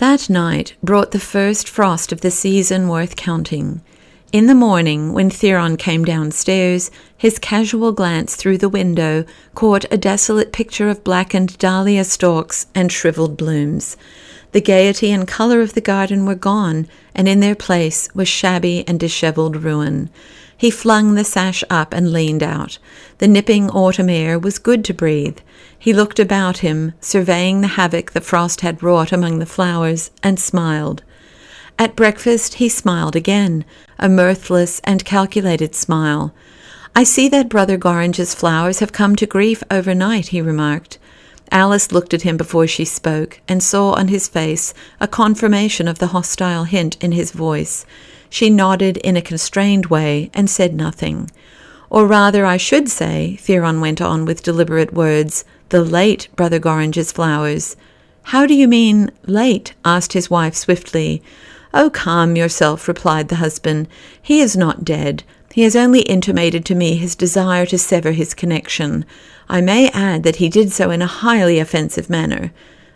That night brought the first frost of the season worth counting. In the morning, when Theron came downstairs, his casual glance through the window caught a desolate picture of blackened dahlia stalks and shriveled blooms. The gaiety and colour of the garden were gone, and in their place was shabby and dishevelled ruin. He flung the sash up and leaned out. The nipping autumn air was good to breathe. He looked about him, surveying the havoc the frost had wrought among the flowers, and smiled. At breakfast he smiled again, a mirthless and calculated smile. "I see that Brother Gorringe's flowers have come to grief overnight," he remarked. Alice looked at him before she spoke, and saw on his face a confirmation of the hostile hint in his voice. She nodded in a constrained way and said nothing. "Or rather, I should say," Theron went on with deliberate words, "the late Brother Gorringe's flowers." "How do you mean, late?" asked his wife swiftly. "Oh, calm yourself," replied the husband. "He is not dead. He has only intimated to me his desire to sever his connection. I may add that he did so in a highly offensive manner."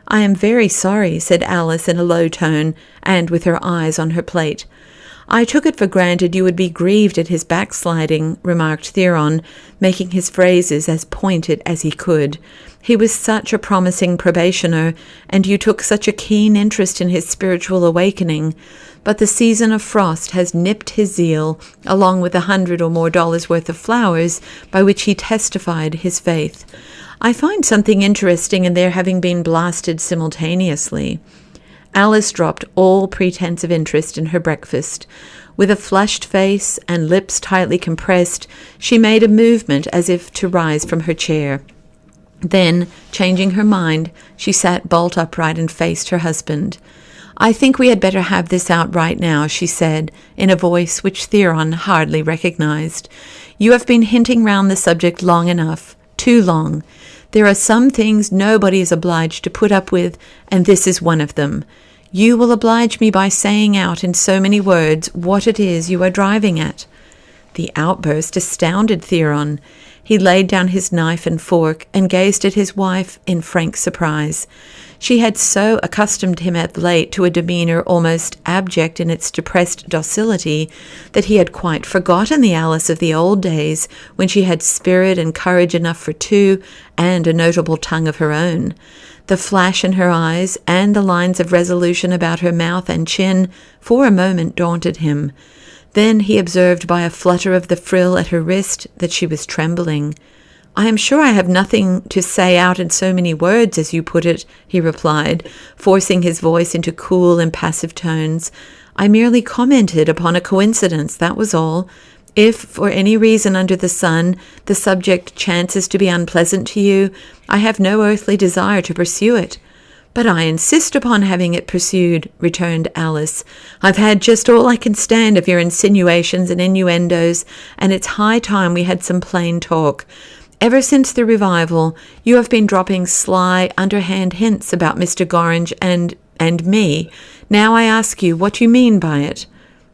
"I am very sorry," said Alice in a low tone, and with her eyes on her plate. "I took it for granted you would be grieved at his backsliding," remarked Theron, making his phrases as pointed as he could. "He was such a promising probationer, and you took such a keen interest in his spiritual awakening. But the season of frost has nipped his zeal, along with $100 or more worth of flowers by which he testified his faith. I find something interesting in their having been blasted simultaneously." Alice dropped all pretense of interest in her breakfast. With a flushed face and lips tightly compressed, she made a movement as if to rise from her chair. Then, changing her mind, she sat bolt upright and faced her husband. "I think we had better have this out right now," she said, in a voice which Theron hardly recognized. "You have been hinting round the subject long enough, too long. There are some things nobody is obliged to put up with, and this is one of them. You will oblige me by saying out in so many words what it is you are driving at." The outburst astounded Theron. He laid down his knife and fork and gazed at his wife in frank surprise. She had so accustomed him of late to a demeanour almost abject in its depressed docility that he had quite forgotten the Alice of the old days, when she had spirit and courage enough for two, and a notable tongue of her own. The flash in her eyes and the lines of resolution about her mouth and chin for a moment daunted him. Then he observed by a flutter of the frill at her wrist that she was trembling. "I am sure I have nothing to say out in so many words, as you put it," he replied, forcing his voice into cool, impassive tones. "I merely commented upon a coincidence, that was all. If, for any reason under the sun, the subject chances to be unpleasant to you, I have no earthly desire to pursue it." "But I insist upon having it pursued," returned Alice. "I've had just all I can stand of your insinuations and innuendos, and it's high time we had some plain talk. Ever since the revival, you have been dropping sly, underhand hints about Mr. Gorringe and me. Now I ask you what you mean by it."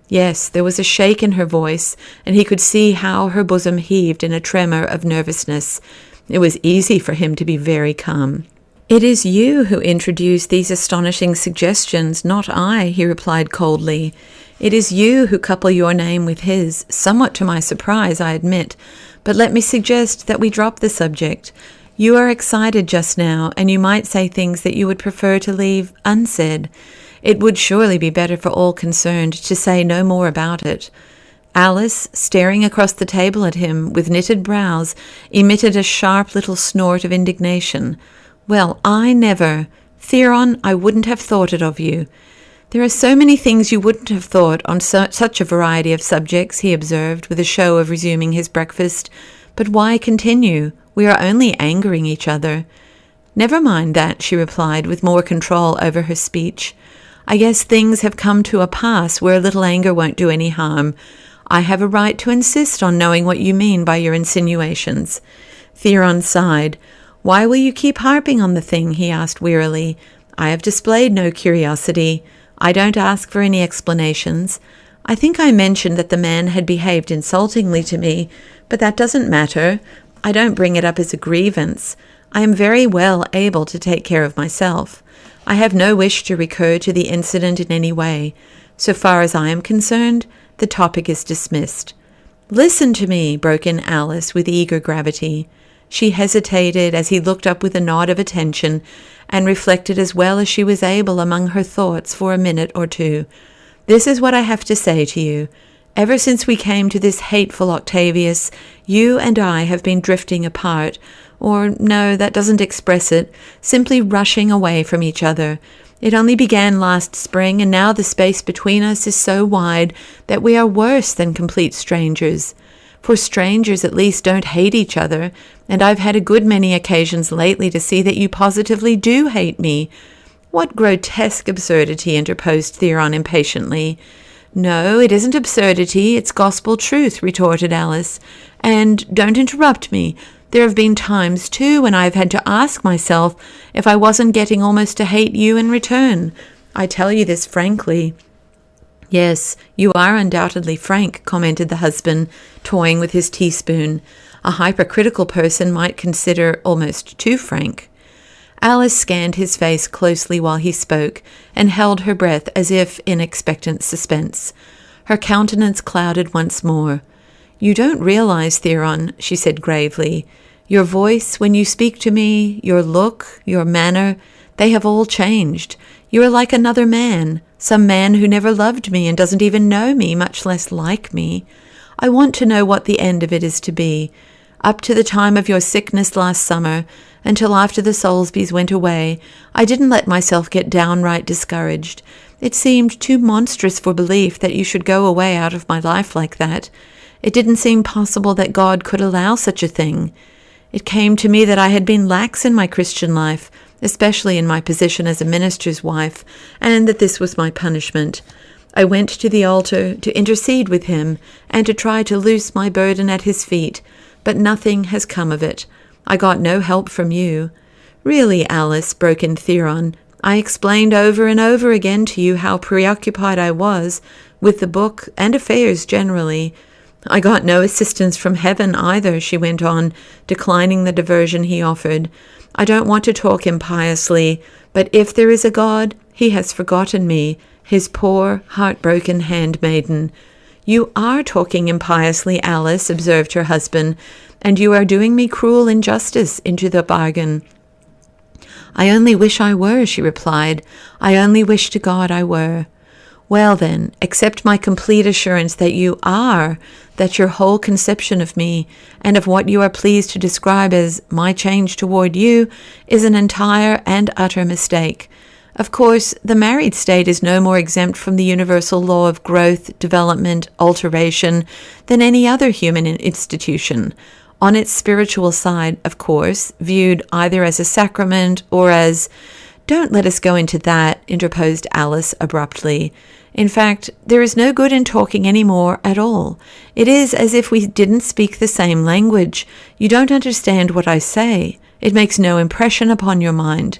Yes, there was a shake in her voice, and he could see how her bosom heaved in a tremor of nervousness. It was easy for him to be very calm. "It is you who introduced these astonishing suggestions, not I," he replied coldly. "It is you who couple your name with his, somewhat to my surprise, I admit. But let me suggest that we drop the subject. You are excited just now, and you might say things that you would prefer to leave unsaid. It would surely be better for all concerned to say no more about it." Alice, staring across the table at him with knitted brows, emitted a sharp little snort of indignation. "Well, I never! Theron, I wouldn't have thought it of you." "There are so many things you wouldn't have thought on such a variety of subjects," he observed, with a show of resuming his breakfast. "But why continue? We are only angering each other." "Never mind that," she replied, with more control over her speech. "I guess things have come to a pass where a little anger won't do any harm. I have a right to insist on knowing what you mean by your insinuations." Theron sighed. "Why will you keep harping on the thing?" he asked wearily. "I have displayed no curiosity. I don't ask for any explanations. I think I mentioned that the man had behaved insultingly to me, but that doesn't matter. I don't bring it up as a grievance. I am very well able to take care of myself. I have no wish to recur to the incident in any way. So far as I am concerned, the topic is dismissed." "Listen to me," broke in Alice with eager gravity. She hesitated as he looked up with a nod of attention and reflected as well as she was able among her thoughts for a minute or two. "This is what I have to say to you. Ever since we came to this hateful Octavius, you and I have been drifting apart, or no, that doesn't express it, simply rushing away from each other. It only began last spring, and now the space between us is so wide that we are worse than complete strangers. For strangers at least don't hate each other, and I've had a good many occasions lately to see that you positively do hate me." "What grotesque absurdity," interposed Theron impatiently. "No, it isn't absurdity, it's gospel truth," retorted Alice. "And don't interrupt me. There have been times, too, when I've had to ask myself if I wasn't getting almost to hate you in return. I tell you this frankly." "Yes, you are undoubtedly frank," commented the husband, toying with his teaspoon. "A hypercritical person might consider almost too frank." Alice scanned his face closely while he spoke, and held her breath as if in expectant suspense. Her countenance clouded once more. "You don't realize, Theron," she said gravely. "Your voice, when you speak to me, your look, your manner, they have all changed. You are like another man, some man who never loved me and doesn't even know me, much less like me. I want to know what the end of it is to be. Up to the time of your sickness last summer, until after the Soulsbys went away, I didn't let myself get downright discouraged. It seemed too monstrous for belief that you should go away out of my life like that. It didn't seem possible that God could allow such a thing. It came to me that I had been lax in my Christian life, especially in my position as a minister's wife, and that this was my punishment. I went to the altar to intercede with him and to try to loose my burden at his feet, but nothing has come of it. I got no help from you." "Really, Alice," broke in Theron, "I explained over and over again to you how preoccupied I was with the book and affairs generally. I got no assistance from heaven either," she went on, declining the diversion he offered. "I don't want to talk impiously, but if there is a God, he has forgotten me, his poor, heartbroken handmaiden." "You are talking impiously, Alice," observed her husband, "and you are doing me cruel injustice into the bargain." "I only wish I were," she replied. "I only wish to God I were." "Well then, accept my complete assurance that you are, that your whole conception of me, and of what you are pleased to describe as my change toward you, is an entire and utter mistake. Of course, the married state is no more exempt from the universal law of growth, development, alteration than any other human institution. On its spiritual side, of course, viewed either as a sacrament or as— "Don't let us go into that," interposed Alice abruptly. "In fact, there is no good in talking any more at all. It is as if we didn't speak the same language. You don't understand what I say. It makes no impression upon your mind."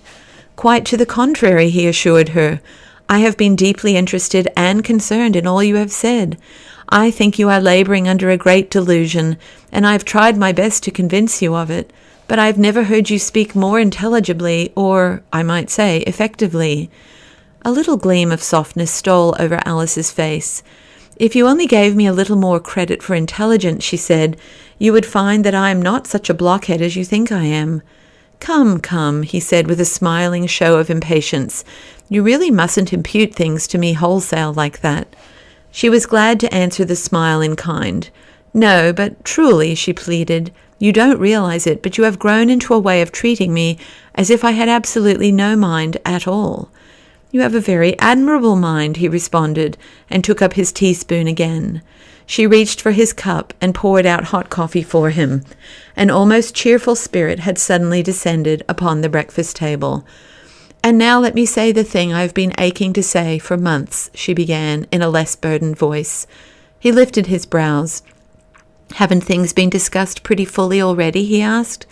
"Quite to the contrary," he assured her. "I have been deeply interested and concerned in all you have said. I think you are laboring under a great delusion, and I have tried my best to convince you of it. But I have never heard you speak more intelligibly, or, I might say, effectively." A little gleam of softness stole over Alice's face. "If you only gave me a little more credit for intelligence," she said, "you would find that I am not such a blockhead as you think I am." "Come, come," he said with a smiling show of impatience. "You really mustn't impute things to me wholesale like that." She was glad to answer the smile in kind. "No, but truly," she pleaded, "you don't realize it, but you have grown into a way of treating me as if I had absolutely no mind at all." "You have a very admirable mind," he responded, and took up his teaspoon again. She reached for his cup and poured out hot coffee for him. An almost cheerful spirit had suddenly descended upon the breakfast table. "And now let me say the thing I have been aching to say for months," she began in a less burdened voice. He lifted his brows. "Haven't things been discussed pretty fully already?" he asked.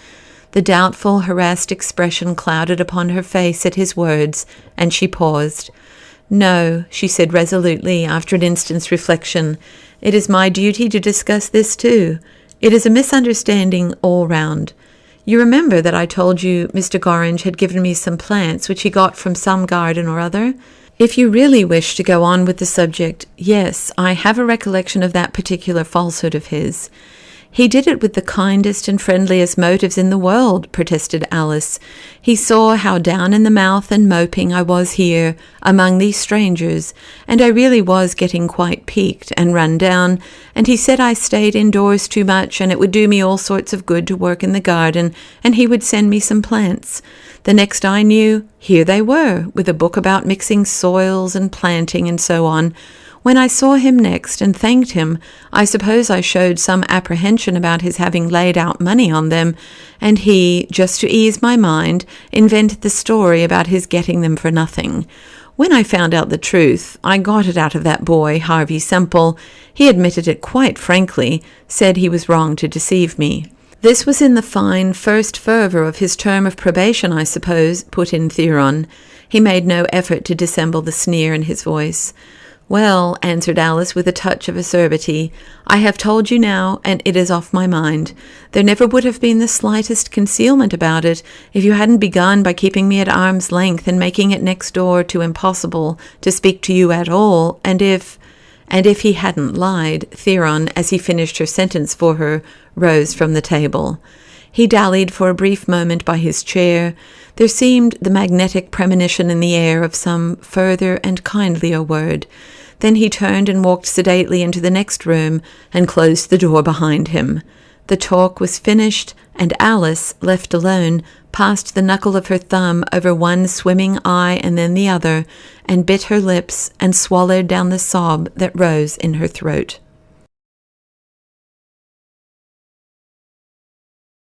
The doubtful, harassed expression clouded upon her face at his words, and she paused. "No," she said resolutely after an instant's reflection. "It is my duty to discuss this too. It is a misunderstanding all round. You remember that I told you Mr. Gorringe had given me some plants which he got from some garden or other? If you really wish to go on with the subject, yes, I have a recollection of that particular falsehood of his. He did it with the kindest and friendliest motives in the world, protested Alice. He saw how down in the mouth and moping I was here among these strangers, and I really was getting quite peaked and run down, and he said I stayed indoors too much, and it would do me all sorts of good to work in the garden, and he would send me some plants. The next I knew, here they were, with a book about mixing soils and planting and so on. When I saw him next and thanked him, I suppose I showed some apprehension about his having laid out money on them, and he, just to ease my mind, invented the story about his getting them for nothing. When I found out the truth, I got it out of that boy, Harvey Semple. He admitted it quite frankly, said he was wrong to deceive me. This was in the fine first fervour of his term of probation, I suppose, put in Theron. He made no effort to dissemble the sneer in his voice. Well, answered Alice with a touch of acerbity, I have told you now, and it is off my mind. There never would have been the slightest concealment about it if you hadn't begun by keeping me at arm's length and making it next door to impossible to speak to you at all, and if he hadn't lied. Theron, as he finished her sentence for her, rose from the table. He dallied for a brief moment by his chair. There seemed the magnetic premonition in the air of some further and kindlier word. Then he turned and walked sedately into the next room and closed the door behind him. The talk was finished, and Alice, left alone, passed the knuckle of her thumb over one swimming eye and then the other, and bit her lips and swallowed down the sob that rose in her throat.